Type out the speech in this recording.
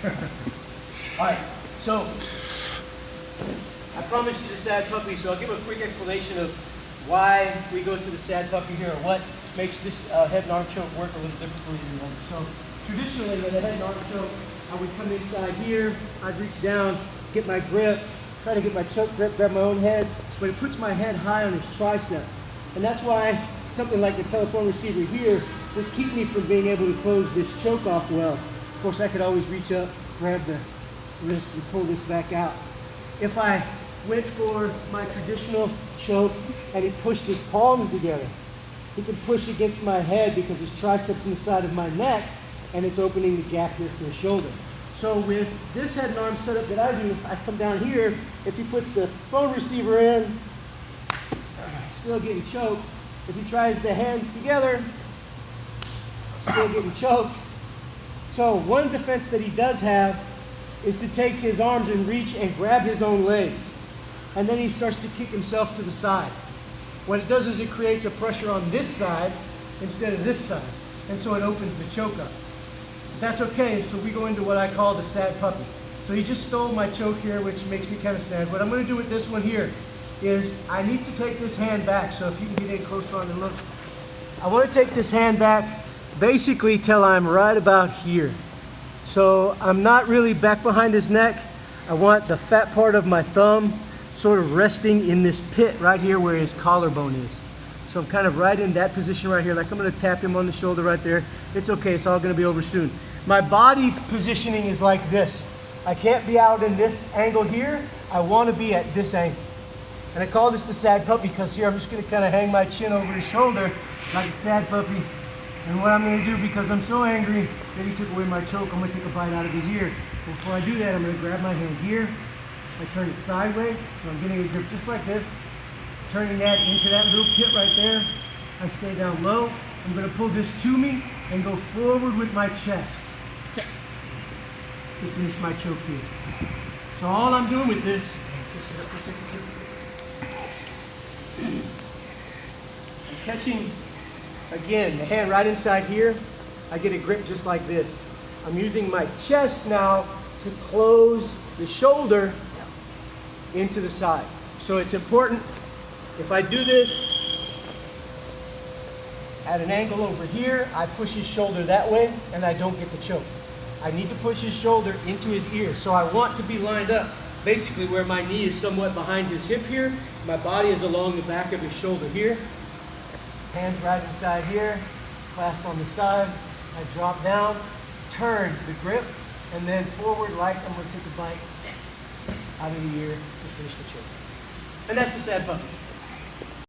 All right, so I promised you the sad puppy, so I'll give a quick explanation of why we go to the sad puppy here, or what makes this head and arm choke work a little differently than the other. So traditionally, with a head and arm choke, I would come inside here, I'd reach down, get my grip, try to get my choke grip, grab my own head, but it puts my head high on his tricep. And that's why something like the telephone receiver here would keep me from being able to close this choke off well. Of course, I could always reach up, grab the wrist, and pull this back out. If I went for my traditional choke and he pushed his palms together, he could push against my head because his triceps in the side of my neck, and it's opening the gap here for the shoulder. So with this head and arm setup that I do, I come down here, if he puts the phone receiver in, still getting choked. If he tries the hands together, still getting choked. So one defense that he does have is to take his arms and reach and grab his own leg. And then he starts to kick himself to the side. What it does is it creates a pressure on this side instead of this side. And so it opens the choke up. That's okay, so we go into what I call the sad puppy. So he just stole my choke here, which makes me kind of sad. What I'm going to do with this one here is I need to take this hand back. So if you can get in closer on and look. I want to take this hand back basically till I'm right about here. So I'm not really back behind his neck. I want the fat part of my thumb sort of resting in this pit right here where his collarbone is. So I'm kind of right in that position right here, like I'm going to tap him on the shoulder right there. It's okay, it's all going to be over soon. My body positioning is like this. I can't be out in this angle here. I want to be at this angle. And I call this the sad puppy because here I'm just going to kind of hang my chin over his shoulder like a sad puppy. And what I'm going to do, because I'm so angry that he took away my choke, I'm going to take a bite out of his ear. And before I do that, I'm going to grab my hand here. I turn it sideways, so I'm getting a grip just like this. Turning that into that little pit right there. I stay down low. I'm going to pull this to me and go forward with my chest to finish my choke here. So all I'm doing with this, just sit up for a second. I'm catching, again, the hand right inside here. I get a grip just like this. I'm using my chest now to close the shoulder into the side. So it's important, if I do this at an angle over here, I push his shoulder that way and I don't get the choke. I need to push his shoulder into his ear. So I want to be lined up basically where my knee is somewhat behind his hip here. My body is along the back of his shoulder here. Hands right inside here, clasp on the side. I drop down, turn the grip, and then forward like I'm going to take a bite out of the ear to finish the choke. And that's the sad puppy.